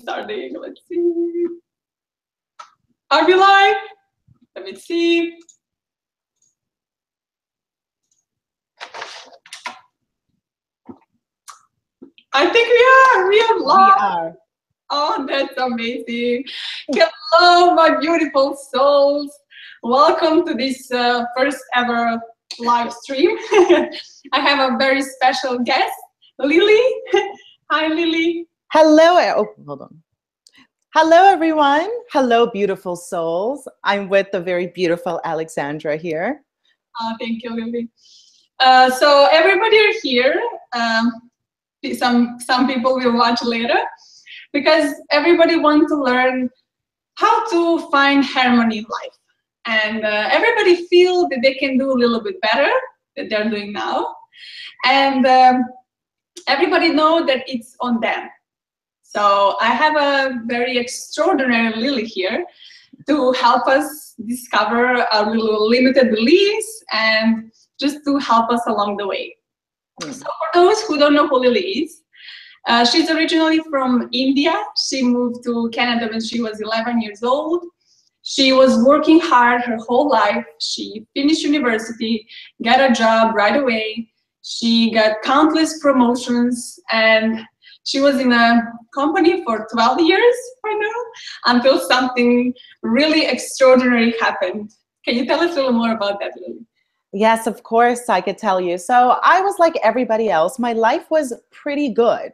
starting. Let's see. Are we live? Let me see. I think we are. We are live. We are. Oh, that's amazing. Hello, my beautiful souls. Welcome to this first ever live stream. I have a very special guest, Lily. Hi, Lily. Hello. Oh, hold on. Hello, everyone. Hello, beautiful souls. I'm with the very beautiful Alexandra here. Thank you, Lily. So everybody are here. Some people will watch later because everybody wants to learn how to find harmony in life. And everybody feel that they can do a little bit better than they're doing now. And everybody know that it's on them. So I have a very extraordinary Lily here to help us discover our little limited beliefs and just to help us along the way. So for those who don't know who Lily is, she's originally from India. She moved to Canada when she was 11 years old. She was working hard her whole life. She finished university, got a job right away. She got countless promotions, and she was in a company for 12 years right now until something really extraordinary happened. Can you tell us a little more about that, Lily? Yes, of course, I could tell you. So I was like everybody else. My life was pretty good.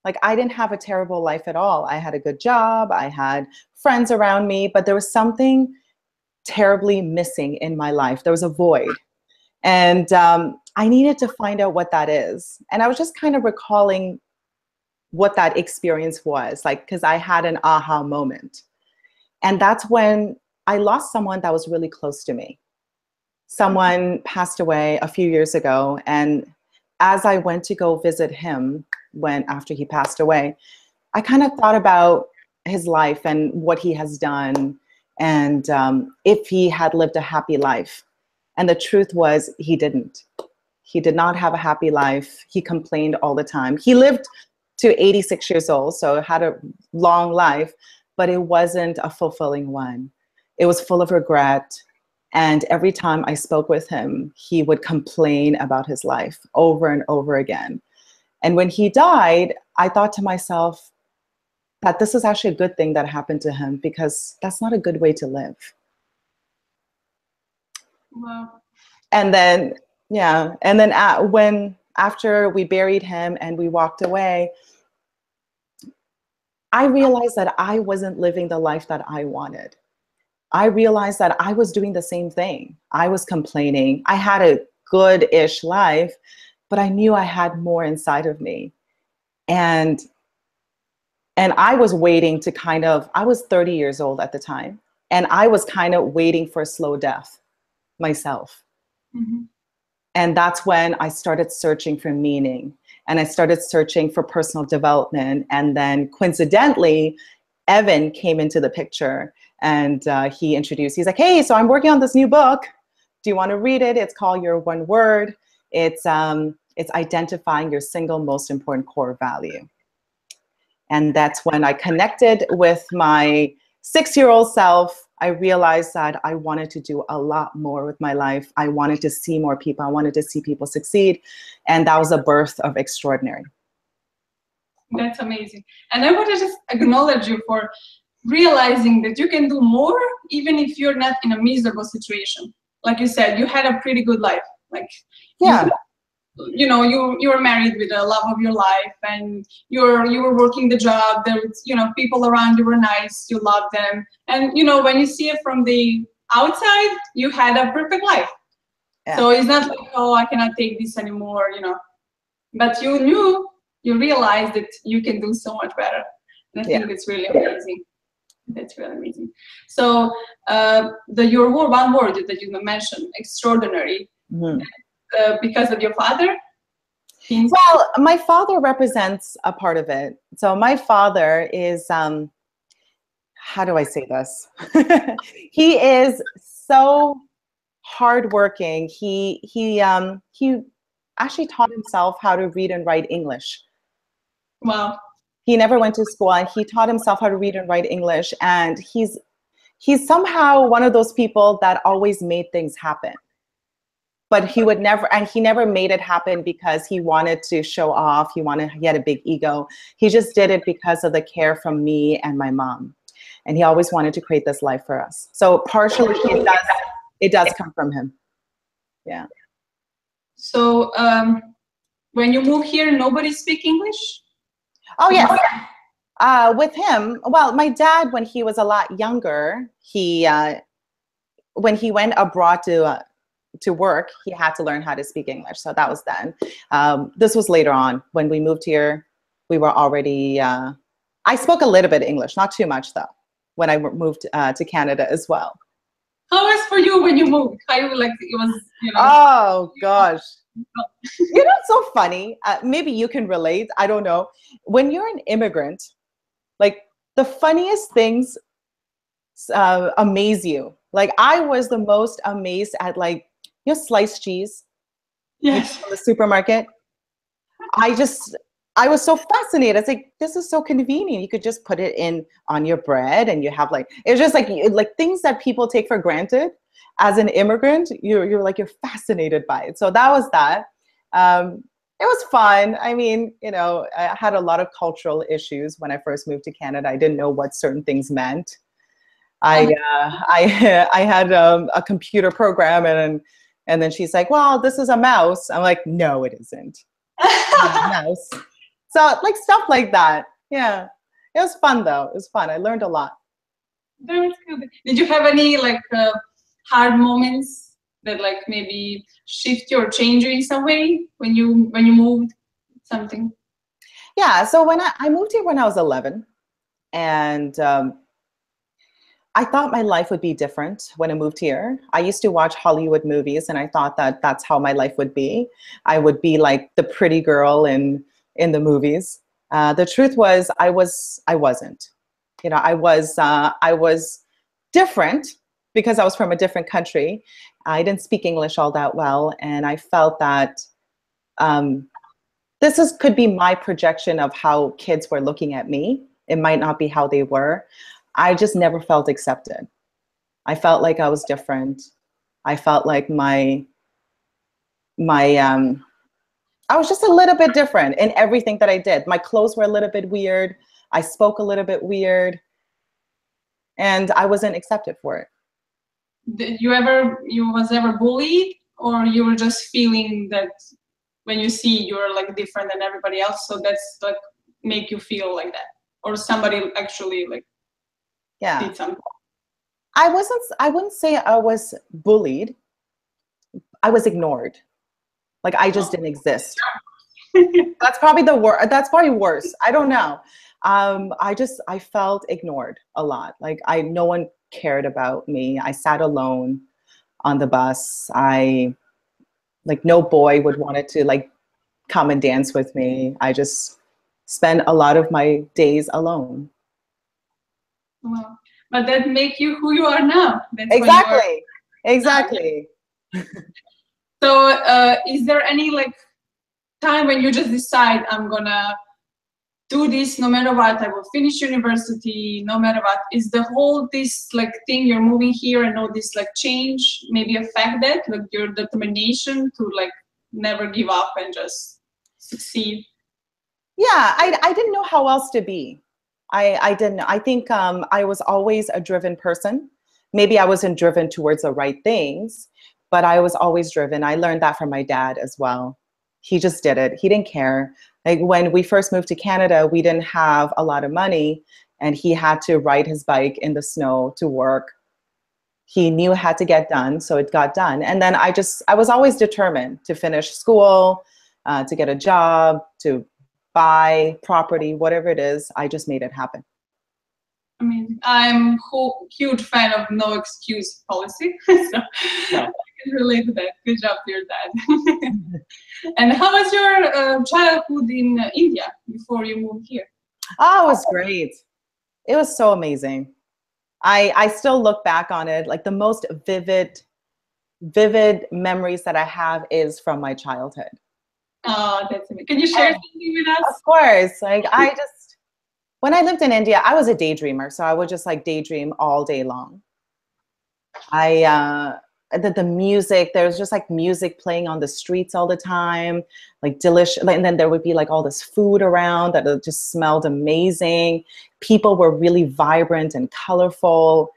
Like, I didn't have a terrible life at all. I had a good job. I had friends around me, but there was something terribly missing in my life. There was a void. And I needed to find out what that is. And I was just kind of recalling what that experience was, like, because I had an aha moment. And that's when I lost someone that was really close to me. Someone passed away a few years ago. And as I went to go visit him after he passed away, I kind of thought about his life and what he has done, and if he had lived a happy life. And the truth was, he didn't. He did not have a happy life. He complained all the time. He lived to 86 years old, so had a long life, but it wasn't a fulfilling one. It was full of regret. And every time I spoke with him, he would complain about his life over and over again. And when he died, I thought to myself that this is actually a good thing that happened to him, because that's not a good way to live. Wow. And then, yeah, and then after we buried him and we walked away, I realized that I wasn't living the life that I wanted. I realized that I was doing the same thing. I was complaining. I had a good-ish life, but I knew I had more inside of me. And I was waiting to I was 30 years old at the time, and I was kind of waiting for a slow death myself. Mm-hmm. And that's when I started searching for meaning, and I started searching for personal development. And then coincidentally, Evan came into the picture, and he introduced, he's like, hey, so I'm working on this new book. Do you want to read it? It's called Your One Word. It's identifying your single most important core value. And that's when I connected with my 6-year-old self. I realized that I wanted to do a lot more with my life. I wanted to see more people. I wanted to see people succeed. And that was the birth of Extraordinary. That's amazing. And I want to just acknowledge you for realizing that you can do more even if you're not in a miserable situation. Like you said, you had a pretty good life. Like, yeah. You know, you were married with the love of your life, and you were working the job. There was, people around you were nice. You loved them, and when you see it from the outside, you had a perfect life. Yeah. So it's not like, oh, I cannot take this anymore, But you realized that you can do so much better. And I think it's really amazing. That's really amazing. So your one word that you mentioned, extraordinary. Mm-hmm. Because of your father? Well, my father represents a part of it. So my father is, how do I say this? He is so hardworking. He actually taught himself how to read and write English. Wow. He never went to school, and he taught himself how to read and write English. And he's somehow one of those people that always made things happen. But he would never, and he never made it happen because he wanted to show off. He had a big ego. He just did it because of the care from me and my mom. And he always wanted to create this life for us. So partially it does come from him. Yeah. So when you move here, nobody speak English? Oh, yes. With him, well, my dad, when he was a lot younger, when he went abroad to work, he had to learn how to speak English. So that was then. This was later on. When we moved here, we were already, I spoke a little bit of English, not too much though, when I moved to Canada as well. How was for you when you moved? How you like, it was, you know? Oh gosh. You know, it's so funny. Maybe you can relate. I don't know. When you're an immigrant, like the funniest things amaze you. Like I was the most amazed at, like, you know, sliced cheese. Yes. From the supermarket. I was so fascinated. It's like, this is so convenient. You could just put it in on your bread, and you have like, it's just like things that people take for granted. As an immigrant, you're fascinated by it. So that was that. It was fun. I mean, you know, I had a lot of cultural issues when I first moved to Canada. I didn't know what certain things meant. I had a computer program, and then she's like, well, this is a mouse. I'm like, no, it isn't. It's not a mouse. So like stuff like that. Yeah. It was fun though. It was fun. I learned a lot. That was good. Did you have any like hard moments that like maybe shift you or change you in some way when you moved something? Yeah. So when I moved here when I was 11, and I thought my life would be different when I moved here. I used to watch Hollywood movies, and I thought that that's how my life would be. I would be like the pretty girl in the movies. The truth was, I wasn't. You know, I was different because I was from a different country. I didn't speak English all that well, and I felt that could be my projection of how kids were looking at me. It might not be how they were. I just never felt accepted. I felt like I was different. I felt like I was just a little bit different in everything that I did. My clothes were a little bit weird. I spoke a little bit weird, and I wasn't accepted for it. Did you was ever bullied, or you were just feeling that when you see you're like different than everybody else, so that's like make you feel like that, or somebody actually like did something? I wouldn't say I was bullied. I was ignored. Like I just didn't exist. That's probably that's probably worse. I don't know. I felt ignored a lot. Like no one cared about me. I sat alone on the bus. No boy would wanted to like come and dance with me. I just spent a lot of my days alone. Wow. But that make you who you are now. That's Exactly. So is there any like time when you just decide, I'm gonna do this no matter what, I will finish university no matter what? Is the whole this like thing you're moving here and all this like change maybe affect that, like your determination to like never give up and just succeed? Yeah, I didn't know how else to be. I didn't. I think I was always a driven person. Maybe I wasn't driven towards the right things, but I was always driven. I learned that from my dad as well. He just did it. He didn't care. Like when we first moved to Canada, we didn't have a lot of money, and he had to ride his bike in the snow to work. He knew it had to get done, so it got done. And then I was always determined to finish school, to get a job, to buy property, whatever it is. I just made it happen. I mean, I'm huge fan of no excuse policy, so I can relate to that. Good job to your dad. And how was your childhood in India before you moved here? Oh, it was great. It was so amazing. I still look back on it, like the most vivid memories that I have is from my childhood. Oh, that's amazing. Can you share something with us? Of course. Like When I lived in India, I was a daydreamer. So I would just like daydream all day long. The music, there was just like music playing on the streets all the time, like delicious. And then there would be like all this food around that just smelled amazing. People were really vibrant and colorful.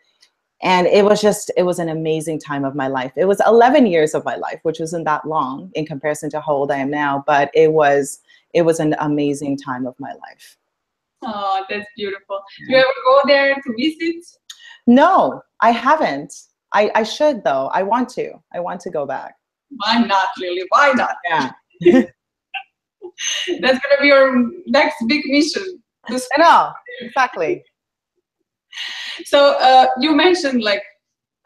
And it was an amazing time of my life. It was 11 years of my life, which wasn't that long in comparison to how old I am now, but it was an amazing time of my life. Oh, that's beautiful. Do you ever go there to visit? No, I haven't. I should though. I want to go back. Why not, Lily? Why not? Yeah. That's gonna be your next big mission. I know, exactly. So you mentioned like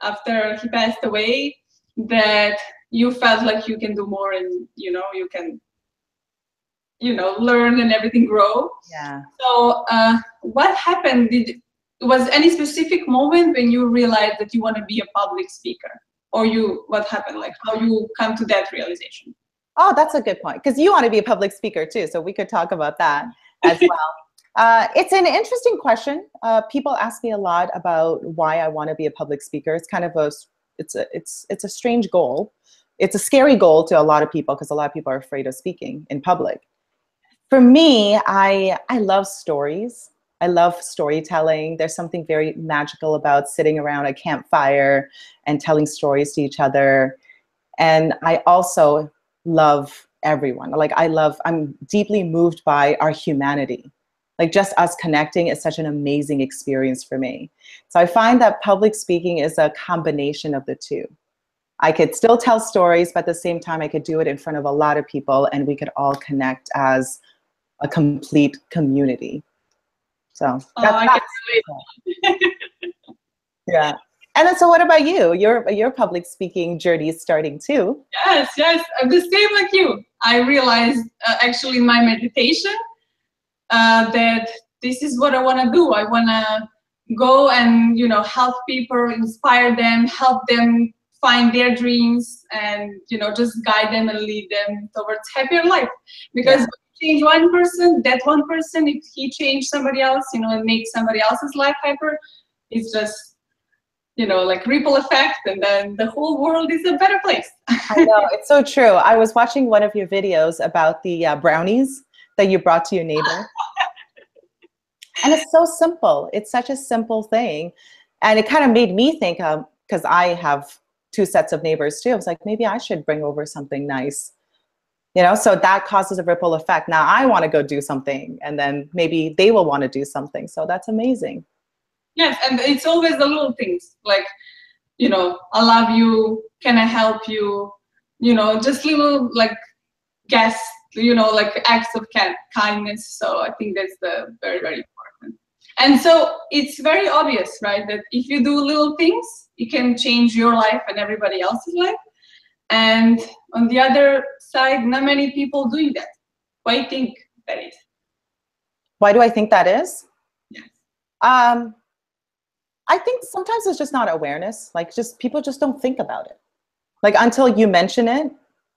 after he passed away that you felt like you can do more and you can learn and everything grow. Yeah. So what happened? Was any specific moment when you realized that you want to be a public speaker, or what happened? Like how you come to that realization? Oh, that's a good point, because you want to be a public speaker too, so we could talk about that as well. It's an interesting question. People ask me a lot about why I want to be a public speaker. It's kind of it's a strange goal. It's a scary goal to a lot of people because a lot of people are afraid of speaking in public. For me, I love stories. I love storytelling. There's something very magical about sitting around a campfire and telling stories to each other. And I also love everyone. Like I'm deeply moved by our humanity. Like just us connecting is such an amazing experience for me. So I find that public speaking is a combination of the two. I could still tell stories, but at the same time, I could do it in front of a lot of people and we could all connect as a complete community. So that's yeah. And then, so what about you? Your public speaking journey is starting too. Yes, I'm the same like you. I realized actually in my meditation that this is what I want to do. I want to go and help people, inspire them, help them find their dreams, and just guide them and lead them towards happier life. Because change one person, that one person, if he changed somebody else, and make somebody else's life happier, it's just, like ripple effect, and then the whole world is a better place. I know, it's so true. I was watching one of your videos about the brownies that you brought to your neighbor. And it's so simple. It's such a simple thing. And it kind of made me think, because I have 2 sets of neighbors too. I was like, maybe I should bring over something nice. So that causes a ripple effect. Now I want to go do something, and then maybe they will want to do something. So that's amazing. Yes, and it's always the little things like, I love you, can I help you? Just little like guests, like acts of kindness. So I think that's the very, very important. And so it's very obvious, right, that if you do little things, it can change your life and everybody else's life. And on the other side, not many people doing that. Why do you think that is? Why do I think that is? Yes. I think sometimes it's just not awareness. Like people just don't think about it. Like until you mention it,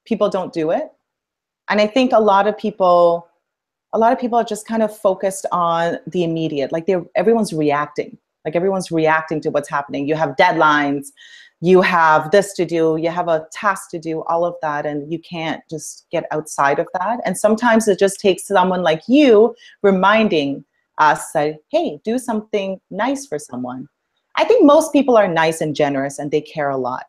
people don't do it. And I think a lot of people are just kind of focused on the immediate. Like everyone's reacting. Like everyone's reacting to what's happening. You have deadlines. You have this to do, you have a task to do, all of that, and you can't just get outside of that. And sometimes it just takes someone like you reminding us that, hey, do something nice for someone. I think most people are nice and generous and they care a lot.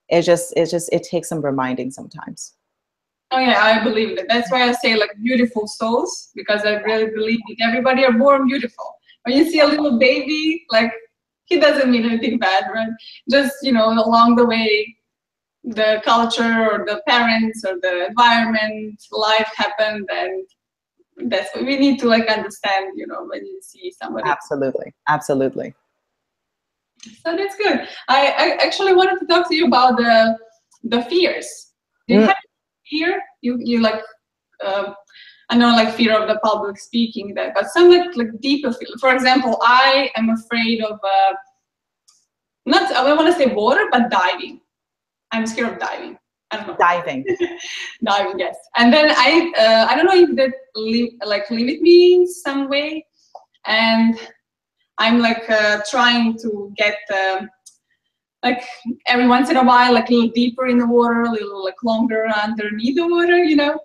It takes some reminding sometimes. Oh yeah, I believe that. That's why I say like beautiful souls, because I really believe that everybody are born beautiful. When you see a little baby, like, he doesn't mean anything bad, right? Just, along the way, the culture or the parents or the environment, life happened, and that's what we need to like understand, when you see somebody. Absolutely, absolutely. So that's good. I actually wanted to talk to you about the fears. Do you have fear? You like, I know like fear of the public speaking, but some like deeper fear. For example, I am afraid of I don't want to say water, but diving. I'm scared of diving. I don't know. Diving. Diving, yes. And then I don't know if that limit me in some way. and I'm like trying to get like every once in a while, like a little deeper in the water, a little like longer underneath the water, you know.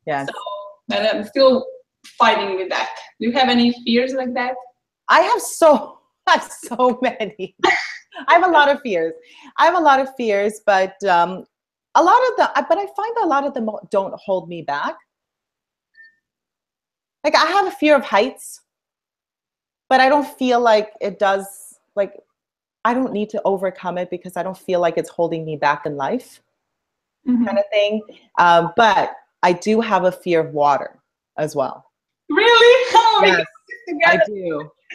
Yes. So, but I'm still fighting with that. Do you have any fears like that? I have so many. I have a lot of fears. But a lot of them, but I find that a lot of them don't hold me back. Like I have a fear of heights, but I don't feel like it does, like, I don't need to overcome it because I don't feel like it's holding me back in life, kind of thing. But I do have a fear of water as well. Really? Oh, Yes,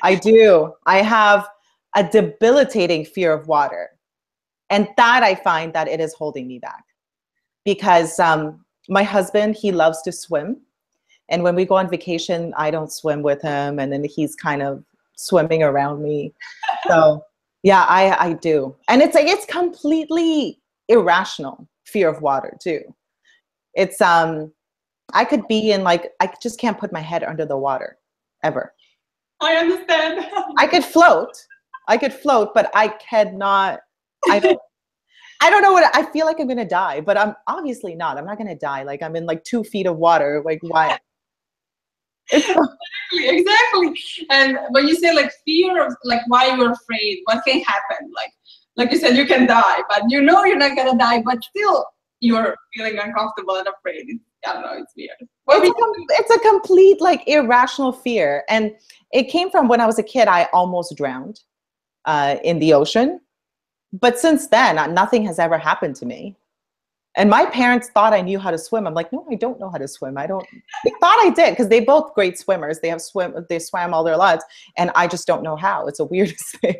I do. I have a debilitating fear of water. And that I find that it is holding me back. Because my husband, he loves to swim. And when we go on vacation, I don't swim with him. And then he's kind of swimming around me. So yeah, I do. And it's like, it's completely irrational fear of water too. It's, I could be in like, I just can't put my head under the water ever. I understand. I could float, but I cannot, I don't know what, I feel like I'm going to die, but I'm obviously not. I'm not going to die. Like I'm in like 2 feet of water. Like why? Exactly. And when you say like fear of like why you're afraid, what can happen? Like you said, you can die, but you know you're not gonna die, but still you're feeling uncomfortable and afraid. I don't know, it's weird. It's a complete like irrational fear. And it came from when I was a kid, I almost drowned in the ocean. But since then, nothing has ever happened to me. And my parents thought I knew how to swim. I'm like, no, I don't know how to swim. They thought I did because they both great swimmers. They swam all their lives. And I just don't know how. It's the weirdest thing.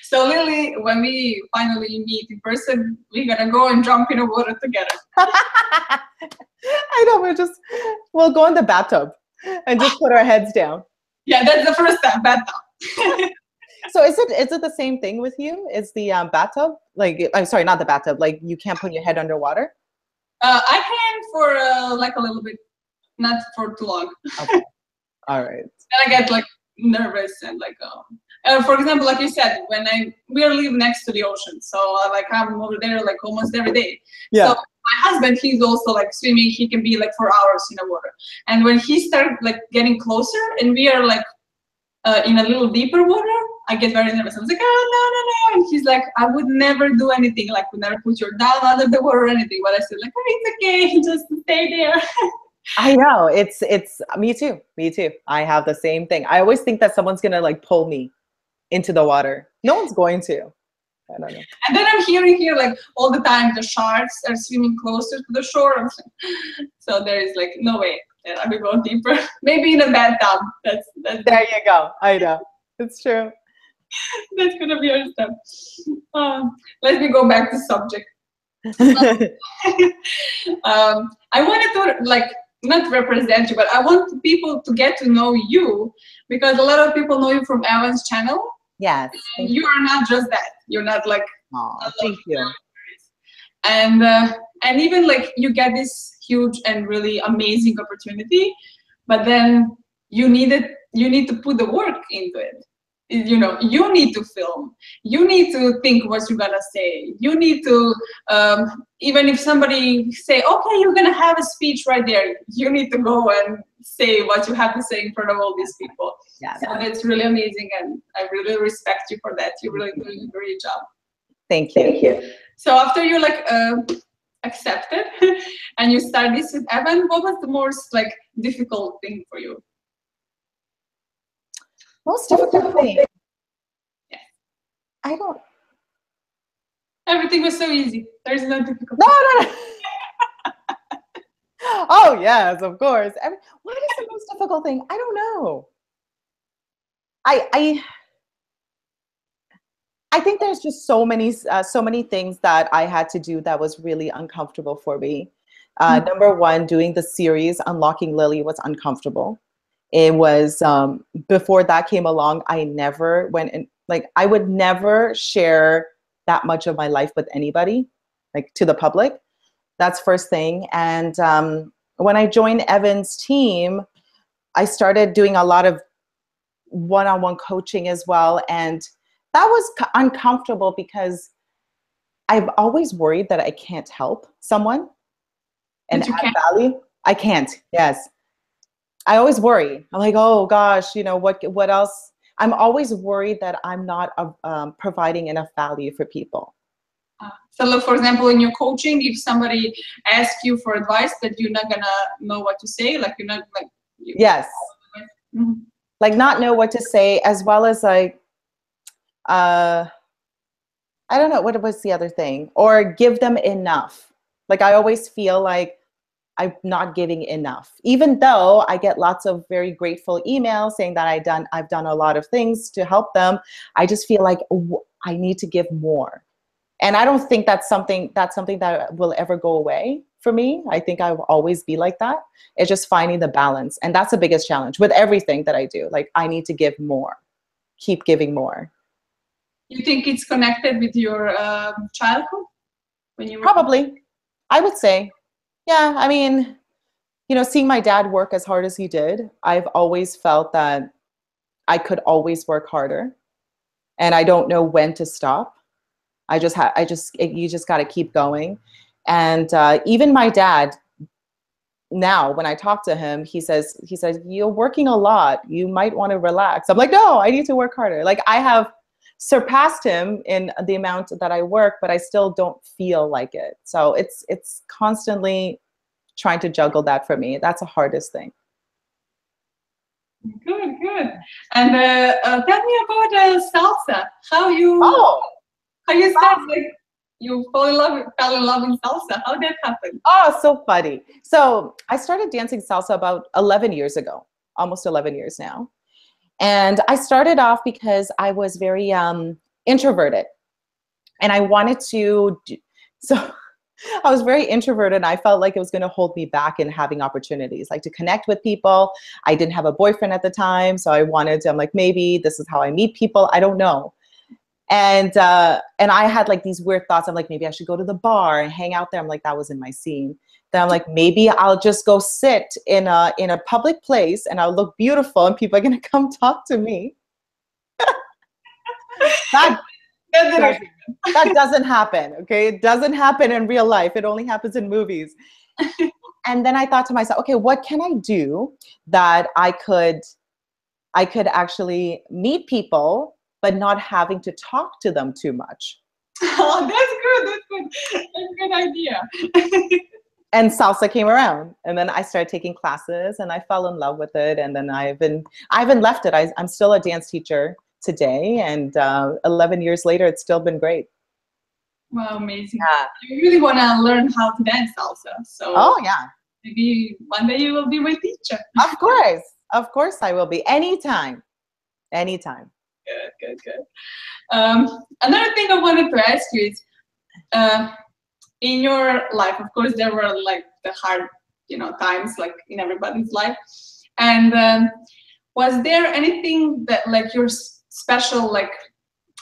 So Lily, when we finally meet in person, we're going to go and jump in the water together. I know, we'll go in the bathtub and just put our heads down. Yeah, that's the first step, bathtub. So is it the same thing with you? Is the bathtub, like, I'm sorry, not the bathtub, like you can't put your head underwater? I can for like a little bit, not for too long. Okay. All right. And I get like nervous and like, for example, like you said, when we live next to the ocean, so like I'm over there like almost every day. Yeah. So my husband, he's also like swimming. He can be like for hours in the water. And when he started like getting closer, and we are like in a little deeper water, I get very nervous. I was like, oh, no. And he's like, I would never do anything. Like, would never put your down under the water or anything. But I said, like, oh, it's okay. Just stay there. I know. It's me too. I have the same thing. I always think that someone's going to like pull me into the water. No one's going to. I don't know. And then I'm hearing here like all the time the sharks are swimming closer to the shore. So there is like no way that I will go deeper. Maybe in a bathtub. That's there you go. I know. It's true. That's gonna be our stuff. Let me go back to subject. I wanted to like not represent you, but I want people to get to know you because a lot of people know you from Evan's channel. Yes. And you are not just that. You're not like. Oh, thank you. And even like you get this huge and really amazing opportunity, but then you need to put the work into it. You know, you need to film. You need to think what you're gonna say. You need to, even if somebody say, okay, you're gonna have a speech right there, you need to go and say what you have to say in front of all these people. Yeah. So that's really amazing, and I really respect you for that. You're really doing a great job. Thank you. So after you like accepted and you start this with Evan, what was the most like difficult thing for you? Most difficult thing? Yeah. I don't. Everything was so easy. There's no difficult. No. Oh yes, of course. What is the most difficult thing? I don't know. I think there's just so many things that I had to do that was really uncomfortable for me. Number one, doing the series Unlocking Lily was uncomfortable. It was before that came along, I never went in, like I would never share that much of my life with anybody, like to the public. That's first thing. And when I joined Evan's team, I started doing a lot of one-on-one coaching as well. And that was uncomfortable because I've always worried that I can't help someone and That you add can. value. I can't. Yes. I always worry. I'm like, oh gosh, what else? I'm always worried that I'm not providing enough value for people. So look, for example, in your coaching, if somebody asks you for advice that you're not gonna know what to say, like you're not like Yes. Mhm. Like not know what to say, as well as like, I don't know, what was the other thing? Or give them enough. Like I always feel like I'm not giving enough, even though I get lots of very grateful emails saying that I've done a lot of things to help them. I just feel like I need to give more. And I don't think that's something that will ever go away for me. I think I will always be like that. It's just finding the balance. And that's the biggest challenge with everything that I do. Like I need to give more, keep giving more. You think it's connected with your childhood when you were? Probably, I would say. Yeah, I mean, seeing my dad work as hard as he did, I've always felt that I could always work harder and I don't know when to stop. You just got to keep going. And even my dad, now when I talk to him, he says, you're working a lot. You might want to relax. I'm like, no, I need to work harder. Like I have surpassed him in the amount that I work, but I still don't feel like it. So it's constantly trying to juggle that for me. That's the hardest thing. Good, good. And tell me about salsa. How you start? Like you fell in love with salsa. How did that happen? Oh, so funny. So I started dancing salsa about 11 years ago, almost 11 years now. And I started off because I was very introverted and I wanted to so I was very introverted and I felt like it was going to hold me back in having opportunities, like to connect with people. I didn't have a boyfriend at the time. So I'm like, maybe this is how I meet people. I don't know. And I had like these weird thoughts. I'm like, maybe I should go to the bar and hang out there. I'm like, that wasn't my scene. Then I'm like, maybe I'll just go sit in a public place and I'll look beautiful and people are going to come talk to me. That doesn't happen. Okay. It doesn't happen in real life. It only happens in movies. And then I thought to myself, okay, what can I do that I could actually meet people, but not having to talk to them too much? Oh, that's good. That's a good idea. And salsa came around, and then I started taking classes, and I fell in love with it. And then I haven't left it. I'm still a dance teacher today, and 11 years later, it's still been great. Wow, amazing! Yeah. I really want to learn how to dance salsa. So oh yeah, maybe one day you will be my teacher. Of course, I will be anytime. Good. Another thing I wanted to ask you is, in your life, of course, there were like the hard, times like in everybody's life. And was there anything that like your special like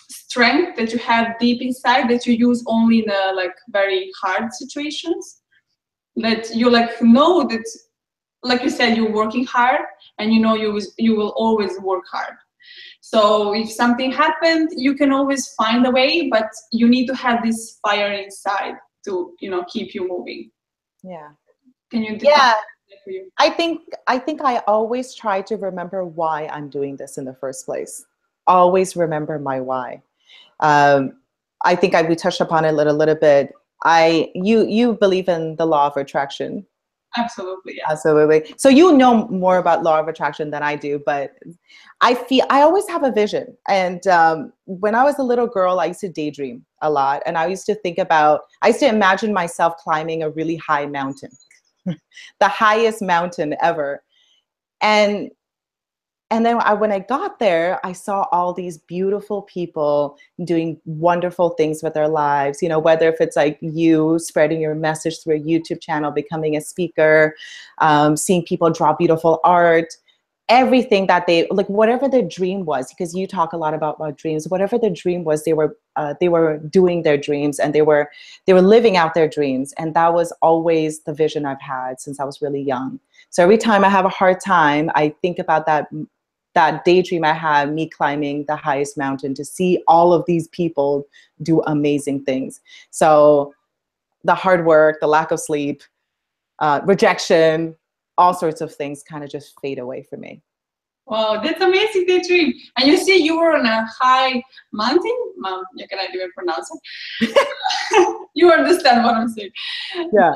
strength that you have deep inside that you use only in the like very hard situations? That you like know that, like you said, you're working hard and you will always work hard. So if something happened, you can always find a way, but you need to have this fire inside to keep you moving. Yeah. Can you define that for you? I think I always try to remember why I'm doing this in the first place. Always remember my why. I think we touched upon it a little bit. You believe in the law of attraction. Absolutely, yeah. Absolutely. So you know more about law of attraction than I do, but I always have a vision. And when I was a little girl, I used to daydream a lot. And I used to imagine myself climbing a really high mountain, the highest mountain ever. And then when I got there, I saw all these beautiful people doing wonderful things with their lives, whether if it's like you spreading your message through a YouTube channel, becoming a speaker, seeing people draw beautiful art. everything that they like, whatever their dream was, because you talk a lot about dreams, whatever their dream was, they were doing their dreams, and they were living out their dreams. And that was always the vision I've had since I was really young. So every time I have a hard time, I think about that daydream I had, me climbing the highest mountain to see all of these people do amazing things. So the hard work, the lack of sleep, rejection, all sorts of things kind of just fade away for me. Wow, that's amazing daydream. And you see, you were on a high mountain. Mom, you cannot even pronounce it. You understand what I'm saying. Yeah.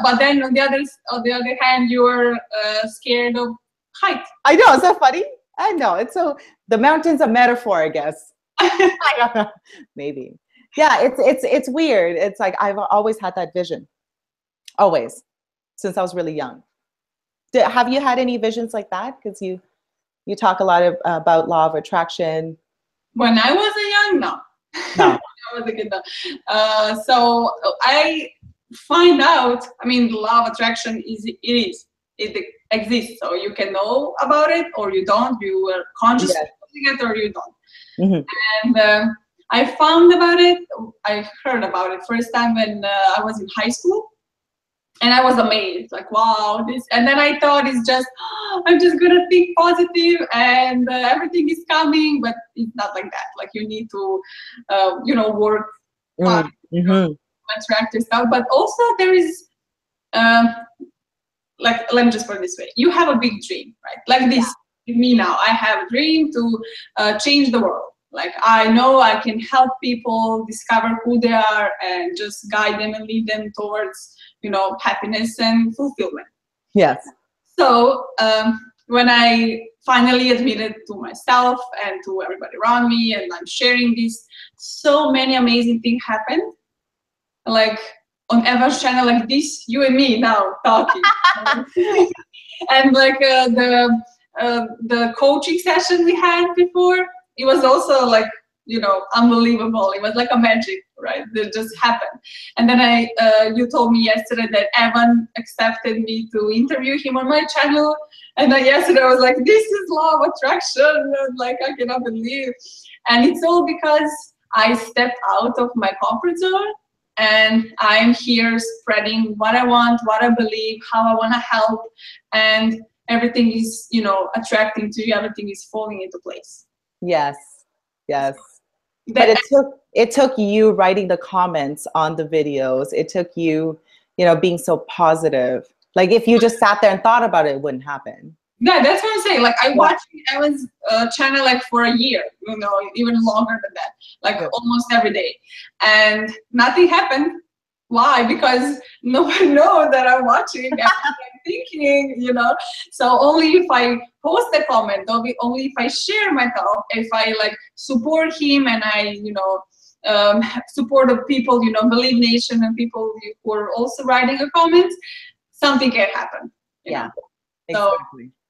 But then on the other hand, you were scared of height. I know. Is that funny? I know. It's so, the mountain's a metaphor, I guess. I don't know. Maybe. Yeah. It's weird. It's like I've always had that vision. Always, since I was really young. Have you had any visions like that? Because you talk a lot about law of attraction. When I was a young, no. No. I was a kid, no. So I find out, I mean, the law of attraction it exists. So you can know about it or you don't. You are conscious of it or you don't. Mm-hmm. And I found about it, I heard about it first time when I was in high school. And I was amazed, like, wow, this. And then I thought it's just, I'm just going to think positive and everything is coming. But it's not like that. Like, you need to, work hard, attract yourself. But also there is, like, let me just put it this way. You have a big dream, right? Like this, me now. I have a dream to change the world. Like, I know I can help people discover who they are and just guide them and lead them towards, happiness and fulfillment. Yes. So when I finally admitted to myself and to everybody around me, and I'm sharing this, so many amazing things happened. Like on Evan's channel, like this, you and me now talking. And like the coaching session we had before, it was also like, unbelievable. It was like a magic, right? That just happened. And then you told me yesterday that Evan accepted me to interview him on my channel. And then yesterday I was like, this is law of attraction. Like, I cannot believe. And it's all because I stepped out of my comfort zone, and I'm here spreading what I want, what I believe, how I want to help. And everything is, attracting to you. Everything is falling into place. Yes. Yes. But it took you writing the comments on the videos. It took you, being so positive. Like, if you just sat there and thought about it, it wouldn't happen. Yeah, that's what I'm saying. Like, I watched Evan's channel like for a year, even longer than that, like almost every day. And nothing happened. Why? Because no one knows that I'm watching and I'm thinking, So only if I post a comment, only if I share my thought, if I like support him and I, support the people, Believe Nation and people who are also writing a comment, something can happen. Yeah, So,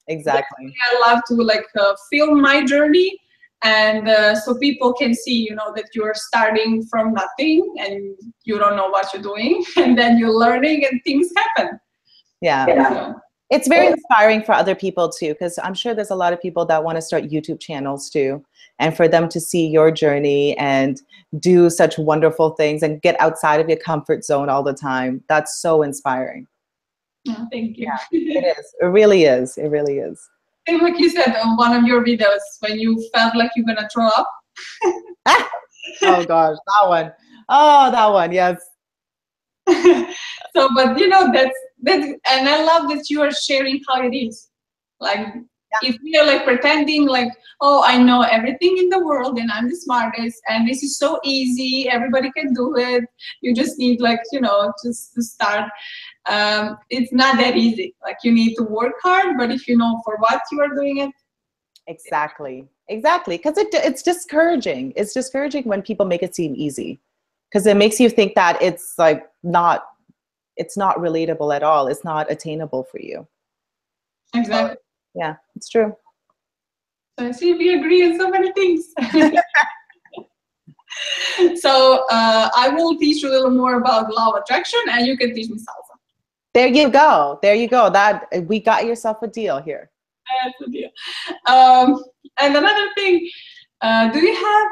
exactly. I love to film my journey. And so people can see, that you're starting from nothing and you don't know what you're doing, and then you're learning and things happen. Yeah. It's very inspiring for other people too, because I'm sure there's a lot of people that want to start YouTube channels too. And for them to see your journey and do such wonderful things and get outside of your comfort zone all the time, that's so inspiring. Oh, thank you. Yeah, it is. It really is. It really is. And like you said on one of your videos, when you felt like you're gonna throw up. Oh gosh, that one. Oh, that one, yes. So, but that's, and I love that you are sharing how it is. Like, if we are like pretending like, oh, I know everything in the world and I'm the smartest and this is so easy, everybody can do it. You just need just to start. It's not that easy. Like, you need to work hard, but if you know for what you are doing it. Exactly. Because it's discouraging. It's discouraging when people make it seem easy, because it makes you think that it's not relatable at all. It's not attainable for you. Exactly. So, yeah, it's true. So I see we agree on so many things. So I will teach you a little more about law of attraction, and you can teach me salsa. There you go. That we got yourself a deal here. That's the deal. And another thing, do you have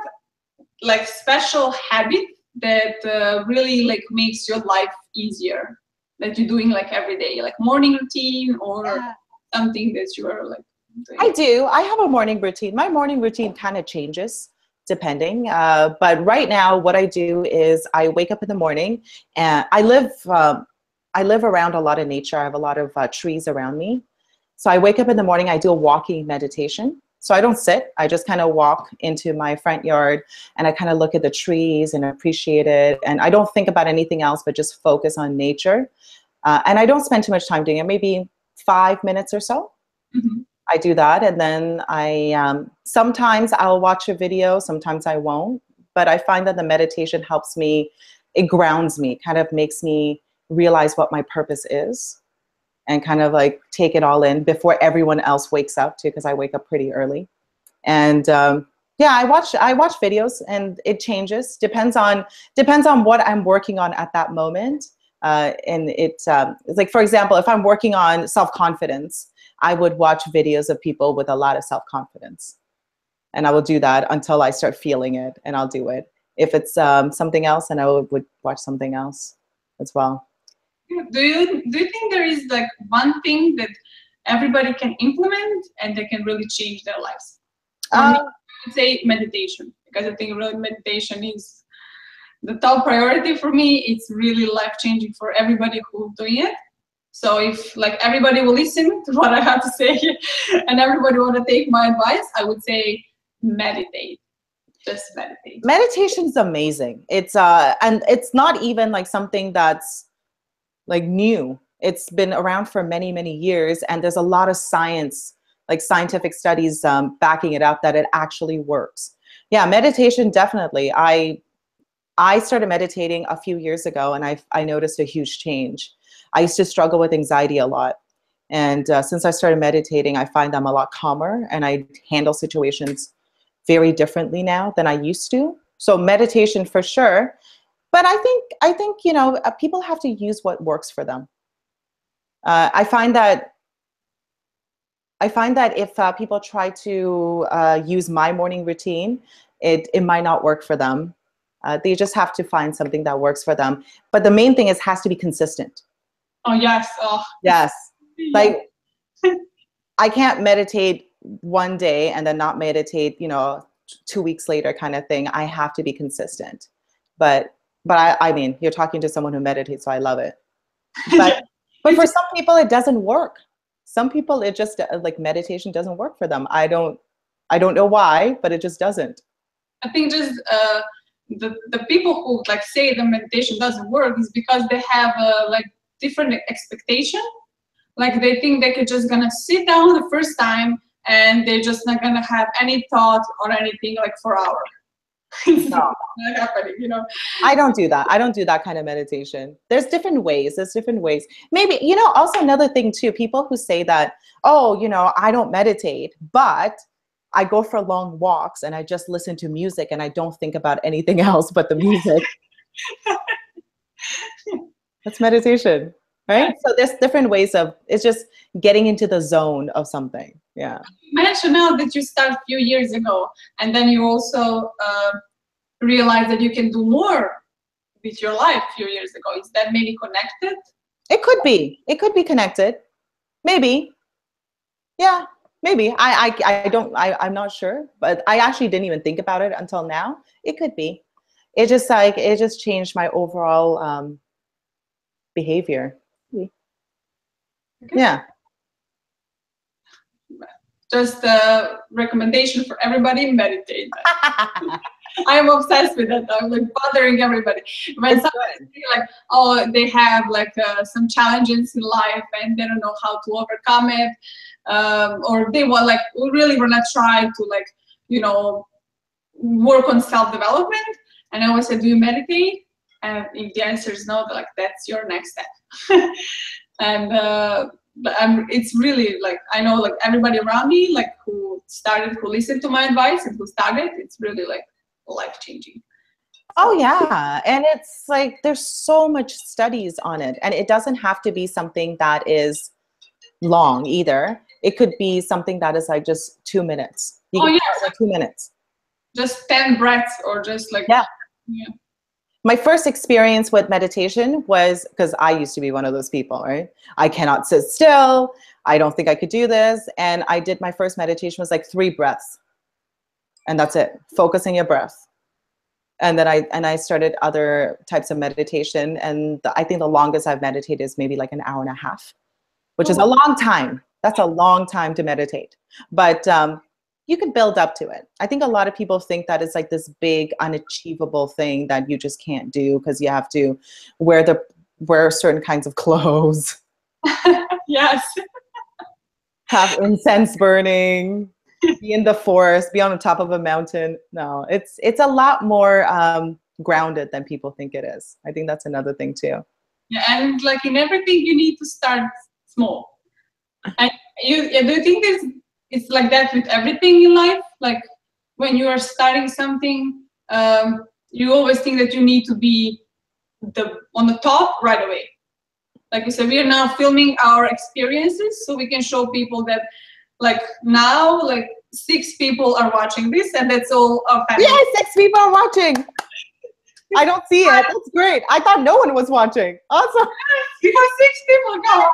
like special habit that really like makes your life easier that you're doing like every day, like morning routine or something that you are like doing? I do. I have a morning routine. My morning routine kind of changes depending. But right now, what I do is I wake up in the morning, and I live around a lot of nature. I have a lot of trees around me. So I wake up in the morning, I do a walking meditation. So I don't sit, I just kind of walk into my front yard and I kind of look at the trees and appreciate it. And I don't think about anything else, but just focus on nature. And I don't spend too much time doing it, maybe 5 minutes or so. Mm-hmm. I do that. And then sometimes I'll watch a video, sometimes I won't. But I find that the meditation helps me, it grounds me, kind of makes me realize what my purpose is, and kind of like take it all in before everyone else wakes up too, because I wake up pretty early. And yeah, I watch videos, and it changes, depends on what I'm working on at that moment. And it's like, for example, if I'm working on self-confidence, I would watch videos of people with a lot of self-confidence, and I will do that until I start feeling it, and I'll do it. If it's something else, then I would watch something else as well. Do you think there is like one thing that everybody can implement and they can really change their lives? For me, I would say meditation, because I think really meditation is the top priority for me. It's really life-changing for everybody who's doing it. So if like everybody will listen to what I have to say and everybody want to take my advice, I would say meditate. Just meditate. Meditation is amazing. It's and it's not even like something that's like new. It's been around for many, many years, and there's a lot of science, like scientific studies backing it up that it actually works. Yeah, meditation, definitely. I started meditating a few years ago, and I noticed a huge change. I used to struggle with anxiety a lot. And since I started meditating, I find I'm a lot calmer, and I handle situations very differently now than I used to. So meditation for sure. But I think you know, people have to use what works for them. I find that if people try to use my morning routine, it might not work for them. They just have to find something that works for them. But the main thing is, has to be consistent. Oh yes. Oh yes. yeah. Like I can't meditate one day and then not meditate, you know, 2 weeks later kind of thing. I have to be consistent. But I mean, you're talking to someone who meditates, so I love it. But for some people, it doesn't work. Some people, it just like meditation doesn't work for them. I don't know why, but it just doesn't. I think just the people who like say the meditation doesn't work is because they have like different expectation. Like they think they could just gonna sit down the first time and they're just not gonna have any thought or anything like for hours. It's No. not happening, you know. I don't do that. I don't do that kind of meditation. There's different ways. Maybe, you know, also another thing too, people who say that, oh, you know, I don't meditate, but I go for long walks and I just listen to music and I don't think about anything else but the music. That's meditation, right? So there's different ways of, it's just getting into the zone of something. Yeah. You mentioned now that you started a few years ago, and then you also realized that you can do more with your life a few years ago. Is that maybe connected? It could be. It could be connected. Maybe. Yeah, maybe. I'm not sure, but I actually didn't even think about it until now. It could be. It just changed my overall behavior. Okay. Yeah. Just a recommendation for everybody: meditate. I'm obsessed with that. I'm like bothering everybody. When somebody like, oh, they have like some challenges in life and they don't know how to overcome it, or they want like really want to try to like, you know, work on self-development. And I always say, do you meditate? And if the answer is no, like that's your next step. And it's really like, I know like everybody around me like who listened to my advice and who started, it's really like life-changing. Oh yeah, and it's like there's so much studies on it, and it doesn't have to be something that is long either. It could be something that is like just 2 minutes. You Oh can yes, like 2 minutes. just 10 breaths or just like Yeah. yeah. My first experience with meditation was because I used to be one of those people, right? I cannot sit still. I don't think I could do this. And I did my first meditation was like 3 breaths. And that's it. Focusing your breath. And then I started other types of meditation. And I think the longest I've meditated is maybe like an hour and a half, which is a long time. That's a long time to meditate. But you can build up to it. I think a lot of people think that it's like this big unachievable thing that you just can't do because you have to wear certain kinds of clothes, Yes. have incense burning, be in the forest, be on the top of a mountain. No, it's a lot more grounded than people think it is. I think that's another thing too. Yeah, and like in everything, you need to start small. And do you think it's like that with everything in life? Like when you are starting something, you always think that you need to be on the top right away. Like you said, we are now filming our experiences so we can show people that like now like 6 people are watching this and that's all our family. Yeah, 6 people are watching. I don't see it. That's great. I thought no one was watching. Awesome. You have 6 people. Go.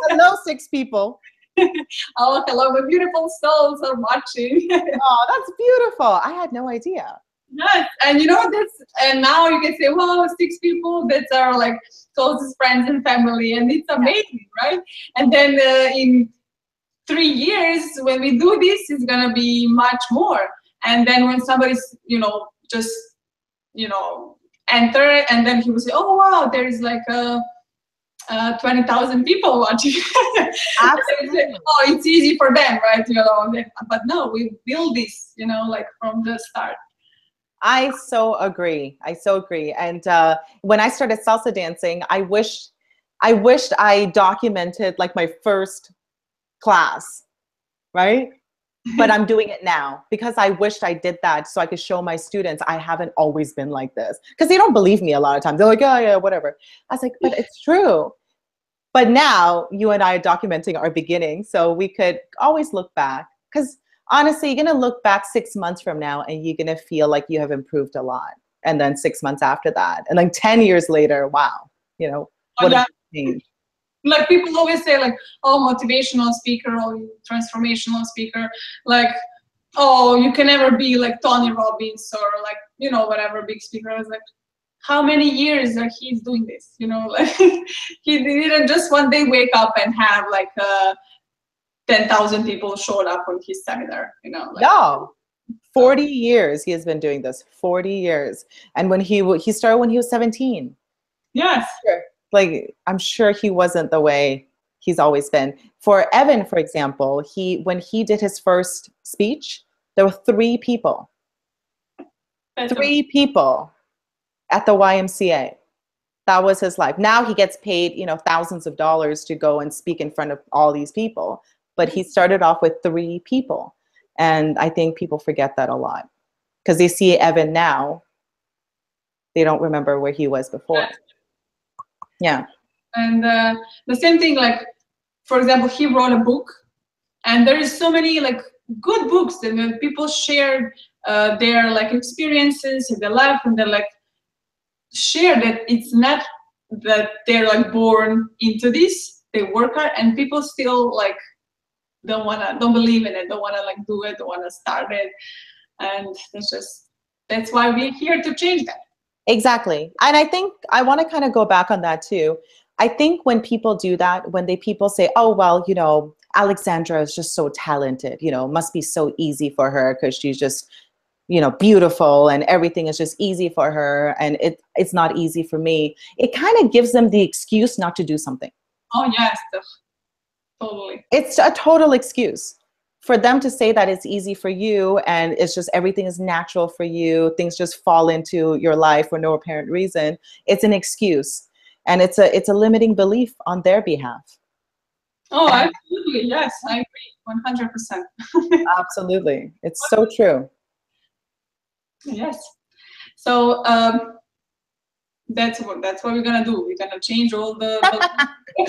Hello, 6 people. Oh, hello, the beautiful souls are watching. Oh, that's beautiful. I had no idea. Yes, and you know this, and now you can say, "Wow, 6 people that are like closest friends and family," and it's amazing, right? And then in 3 years, when we do this, it's gonna be much more. And then when somebody's, just enter, and then he will say, "Oh wow, there is like 20,000 people watching." Absolutely. Oh, it's easy for them, right? But no, we build this, like from the start. I so agree. And when I started salsa dancing, I wished I documented like my first class, right? But I'm doing it now because I wished I did that so I could show my students I haven't always been like this. Because they don't believe me a lot of times. They're like, oh yeah, whatever. I was like, but it's true. But now you and I are documenting our beginning so we could always look back. Because honestly, you're going to look back 6 months from now and you're going to feel like you have improved a lot. And then 6 months after that. And then 10 years later, wow, what a change. Like people always say like, oh, motivational speaker or transformational speaker, like, oh, you can never be like Tony Robbins or like, whatever big speaker. I was like, how many years are he's doing this? Like he didn't just one day wake up and have like 10,000 people showed up on his seminar, No, 40 years he has been doing this, 40 years. And when he started when he was 17. Yes. Sure. Like, I'm sure he wasn't the way he's always been. For Evan, for example, when he did his first speech, there were 3 people. That's 3 people at the YMCA. That was his life. Now he gets paid, thousands of dollars to go and speak in front of all these people. But he started off with 3 people. And I think people forget that a lot. Because they see Evan now, they don't remember where he was before. Yeah. And the same thing, like, for example, he wrote a book. And there is so many like good books and people shared their like experiences in their life and they like share that it's not that they're like born into this, they work hard and people still like don't believe in it, don't wanna like do it, don't wanna start it. And that's why we're here to change that. Exactly. And I think I want to kind of go back on that too. I think when people do that, when people say, oh, well, Alexandra is just so talented, must be so easy for her because she's just, beautiful and everything is just easy for her and it's not easy for me. It kind of gives them the excuse not to do something. Oh, yes, totally. It's a total excuse for them to say that it's easy for you and it's just everything is natural for you. Things just fall into your life for no apparent reason. It's an excuse. And it's a limiting belief on their behalf. Oh, absolutely. Yes, I agree. 100%. Absolutely. It's so true. Yes. So That's what we're gonna do. We're gonna change all the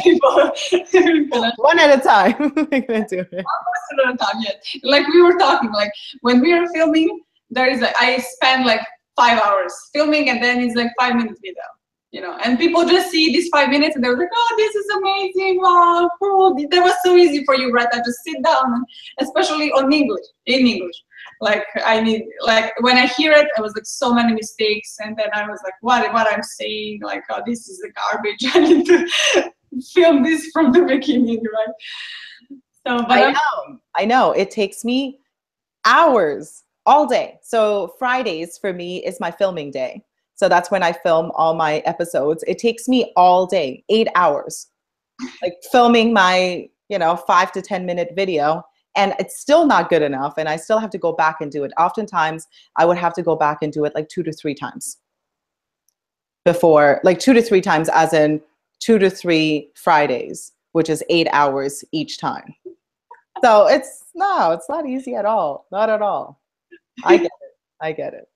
people. We're gonna, one at a time. We're gonna do it. one person at a time. Yes. Like we were talking, like when we are filming, I spend like 5 hours filming, and then it's like 5 minutes video. You know, and people just see these 5 minutes and they're like, oh, this is amazing, wow, cool. That was so easy for you, right? I just sit down, and especially in English. Like when I hear it, I was like so many mistakes, and then I was like, what I'm saying, like, oh, this is the garbage. I need to film this from the beginning, right? So, but I know. It takes me hours all day. So Fridays for me is my filming day. So that's when I film all my episodes. It takes me all day, 8 hours, like filming my, 5 to 10 minute video. And it's still not good enough. And I still have to go back and do it. Oftentimes I would have to go back and do it like 2 to 3 times before, like 2 to 3 times as in 2 to 3 Fridays, which is 8 hours each time. So it's not easy at all. Not at all. I get it.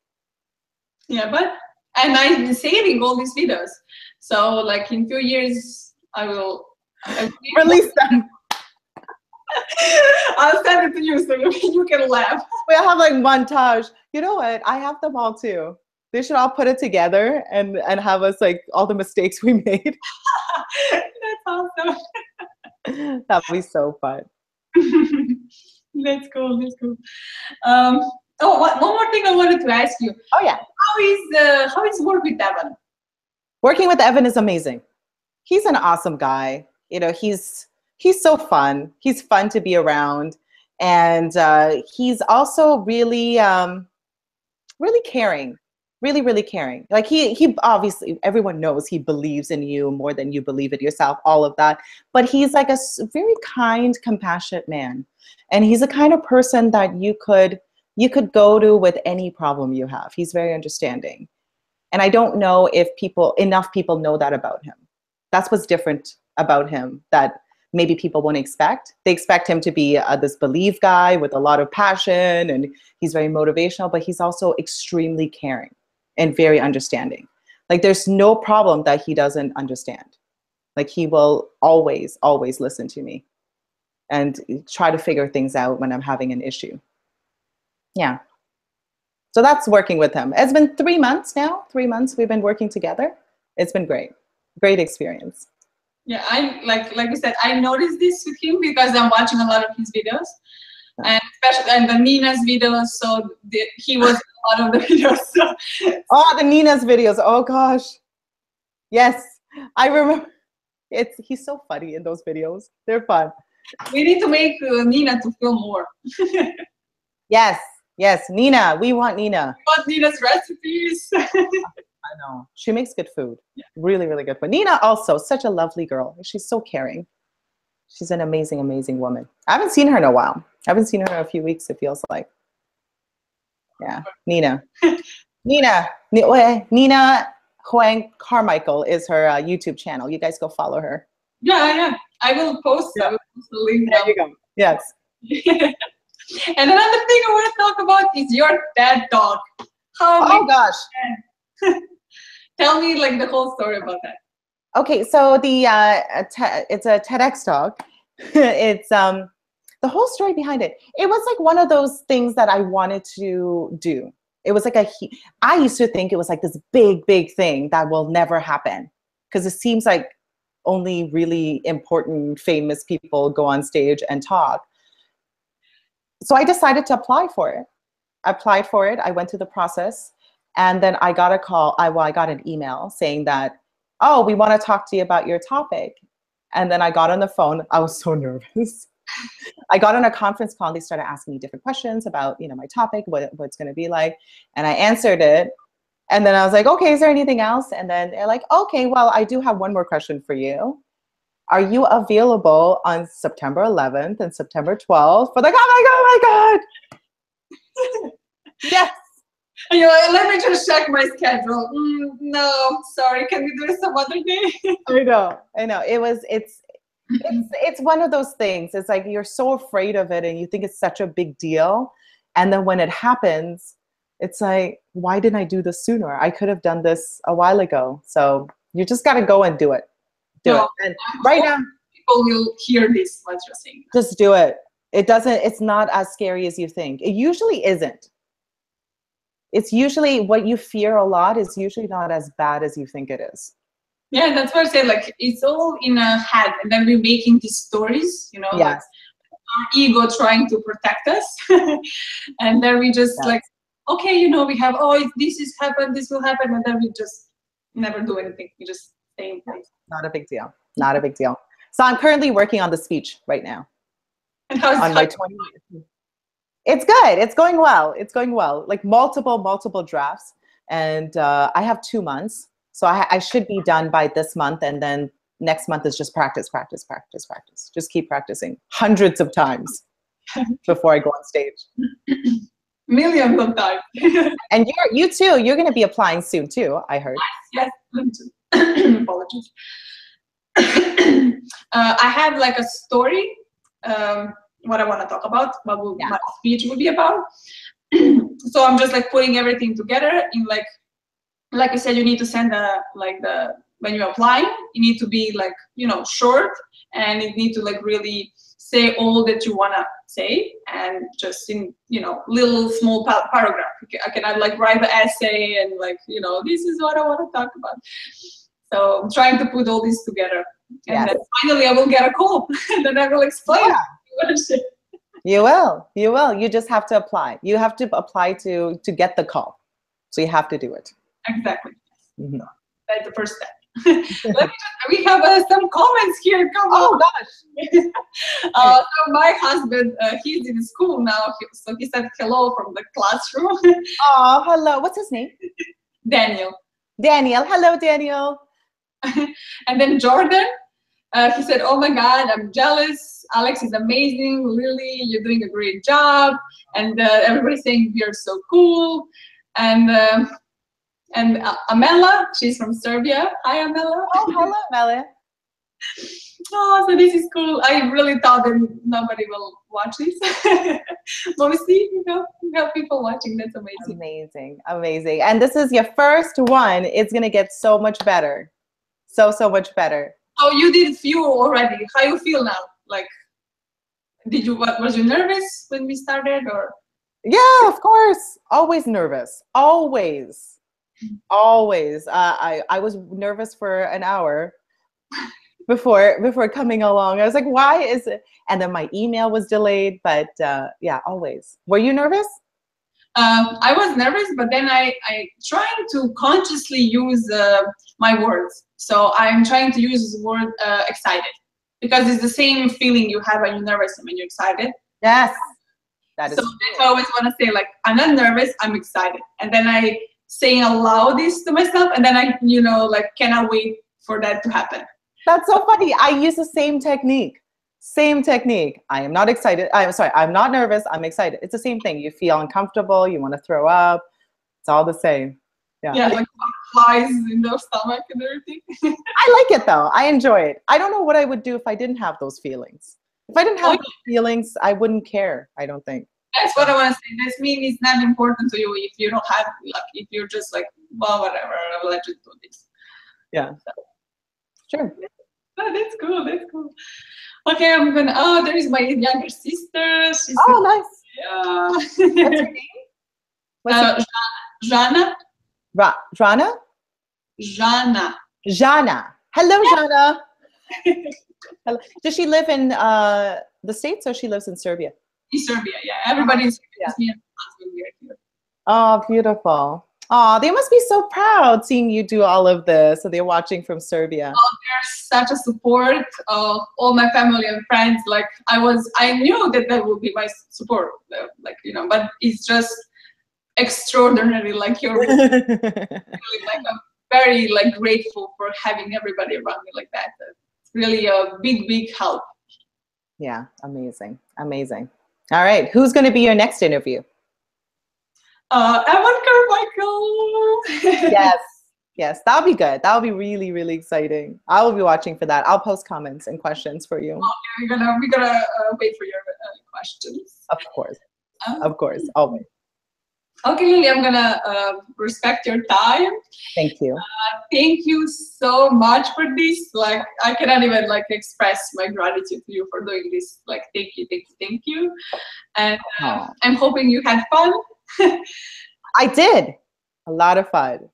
Yeah, and I've been saving all these videos. So like in 2 years, I will release them. I'll send it to you so you can laugh. We'll have like montage. You know what? I have them all too. They should all put it together and have us like all the mistakes we made. That's awesome. That'd be so fun. That's cool. One more thing I wanted to ask you. Oh yeah. How is work with Evan? Working with Evan is amazing. He's an awesome guy. He's so fun. He's fun to be around, and he's also really really caring. Really, really caring. Like he obviously, everyone knows he believes in you more than you believe in yourself, all of that. But he's like a very kind, compassionate man. And he's the kind of person that you could go to with any problem you have. He's very understanding. And I don't know if enough people know that about him. That's what's different about him that maybe people won't expect. They expect him to be this believe guy with a lot of passion, and he's very motivational, but he's also extremely caring and very understanding. Like there's no problem that he doesn't understand. Like he will always, always listen to me and try to figure things out when I'm having an issue. Yeah. So that's working with him. It's been 3 months now. 3 months we've been working together. It's been great. Great experience. Yeah, I like you said, I noticed this with him because I'm watching a lot of his videos, and especially the Nina's videos. So he was in a lot of the videos. So. Oh, the Nina's videos. Oh gosh, yes, I remember. He's so funny in those videos. They're fun. We need to make Nina to film more. Yes, Nina. We want Nina. We want Nina's recipes. I know. She makes good food. Yeah. Really, really good food. Nina also, such a lovely girl. She's so caring. She's an amazing, amazing woman. I haven't seen her in a while. I haven't seen her in a few weeks, it feels like. Yeah, Nina. Nina Evan Carmichael is her YouTube channel. You guys go follow her. Yeah. I will post the link. There you go. Yes. And another thing I want to talk about is your TED Talk. Oh gosh. Tell me like the whole story about that. Okay, so it's a TEDx talk. It's the whole story behind it. It was like one of those things that I wanted to do. It was like I used to think it was like this big, big thing that will never happen because it seems like only really important, famous people go on stage and talk. So I decided to apply for it. I applied for it. I went through the process. And then I got a call. I got an email saying that, oh, we want to talk to you about your topic. And then I got on the phone. I was so nervous. I got on a conference call. And they started asking me different questions about, my topic, what it's going to be like. And I answered it. And then I was like, okay, is there anything else? And then they're like, okay, well, I do have one more question for you. Are you available on September 11th and September 12th? For like, oh my God. Yes. And you're like, let me just check my schedule. No, sorry. Can we do it some other day? I know. It's one of those things. It's like you're so afraid of it and you think it's such a big deal. And then when it happens, It's like, why didn't I do this sooner? I could have done this a while ago. So you just got to go and do it. Do it. And right now, people will hear this, what you're saying. just do it. It's not as scary as you think. It usually isn't. It's usually what you fear a lot is usually not as bad as you think it is. Yeah, that's what I say. Like, it's all in a head, and then we're making these stories, you know, Yes. like our ego trying to protect us. And then we just like, okay, you know, we have, oh, this is happened, this will happen, and then we just never do anything. We just stay in place. Not a big deal. Not a big deal. So I'm currently working on the speech right now. And how is on my 20 It's good. It's going well. It's going well. Like multiple drafts. And I have 2 months. So I should be done by this month. And then next month is just practice. Just keep practicing hundreds of times before I go on stage. Millions of times. And you too. You're going to be applying soon too, I heard. Yes. Apologies. I have like a story, what I want to talk about, what my speech will be about. So I'm just like putting everything together in like I said, you need to send when you're applying, you need to be like, you know, short, and you need to like really say all that you want to say, and just in, you know, little small paragraph. I cannot like write the essay and like, you know, this is what I want to talk about. So I'm trying to put all this together. And then finally I will get a call. And then I will explain. Yeah. You will. You just have to apply. You have to apply to get the call. So you have to do it. Exactly. Mm-hmm. That's the first step. We have some comments here. Come on. Gosh. So my husband, he's in school now. So he said hello from the classroom. Oh, hello. What's his name? Daniel. Hello, Daniel. And then Jordan, he said, oh my God, I'm jealous. Alex is amazing. Lily, you're doing a great job. And everybody's saying you're so cool. And Amela, she's from Serbia. Hi, Amela. Oh, hello, Amela. Oh, so this is cool. I really thought that nobody will watch this. But we see, you know, we have people watching. That's amazing. Amazing. And this is your first one. It's going to get so much better. So much better. Oh, you did few already. How you feel now? Like, was you nervous when we started, or? Yeah, of course. Always nervous. Always. I was nervous for an hour before coming along. I was like, why is it? And then my email was delayed, but yeah, always. Were you nervous? I was nervous, but then I trying to consciously use my words. So I'm trying to use the word excited, because it's the same feeling you have when you're nervous and when you're excited. Yes. That is so I always want to say, like, I'm not nervous, I'm excited. And then I saying aloud this to myself, and then I, you know, like, cannot wait for that to happen. That's so funny. I use the same technique. I am not excited. I'm not nervous. I'm excited. It's the same thing. You feel uncomfortable. You want to throw up. It's all the same. Yeah, like flies in the stomach and everything. I like it though. I enjoy it. I don't know what I would do if I didn't have those feelings. If I didn't have those feelings, I wouldn't care, I don't think. That's what I want to say. This means it's not important to you if you don't have, like, if you're just like, well, whatever, I will let you do this. Yeah. So. Sure. Oh, that's cool. Okay, I'm gonna, there is my younger sister. She's nice. Yeah. What's her name? Jana. Rana? Jana. Hello, Jana. Hello. Does she live in the States, or she lives in Serbia? In Serbia, yeah. Everybody's here. Oh, beautiful. Oh, they must be so proud seeing you do all of this. So they're watching from Serbia. Oh, they're such a support of all my family and friends. Like, I knew that would be my support, like, you know, but it's just extraordinary. Like, you're really, like, I'm very, like, grateful for having everybody around me like that. It's really a big help. Yeah, amazing. All right, who's going to be your next interview? Evan Carmichael. Yes, that'll be good. That'll be really exciting. I will be watching for that. I'll post comments and questions for you. Oh, we're gonna wait for your questions. Of course, always. Okay, Lily, I'm gonna respect your time. Thank you. Thank you so much for this. Like, I cannot even like express my gratitude to you for doing this. Like, thank you, thank you, thank you. And Oh, I'm hoping you had fun. I did. A lot of fun.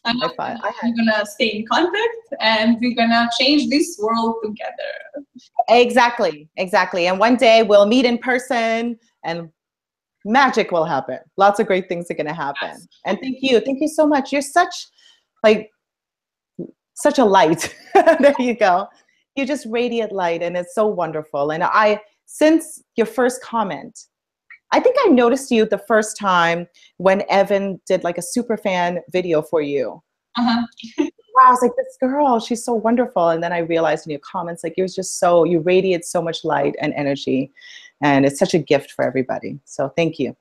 I'm I hoping fun. I had we're gonna stay in contact and we're gonna change this world together. exactly, exactly. And one day we'll meet in person and magic will happen. Lots of great things are going to happen. Yes. And thank you so much. You're like such a light. There you go. You just radiate light, and it's so wonderful. And since your first comment, I think I noticed you the first time when Evan did like a super fan video for you. Uh-huh. Wow, I was like, this girl, she's so wonderful. And then I realized in your comments, like, you radiate so much light and energy. And it's such a gift for everybody. So thank you.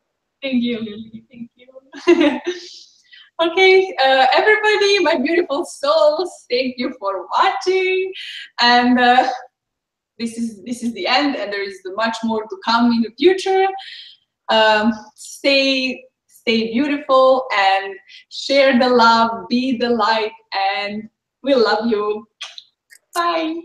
Thank you, Lily. Thank you. Okay, everybody, my beautiful souls, thank you for watching. And this is the end, and there is much more to come in the future. Stay beautiful and share the love, be the light, and we love you. Bye.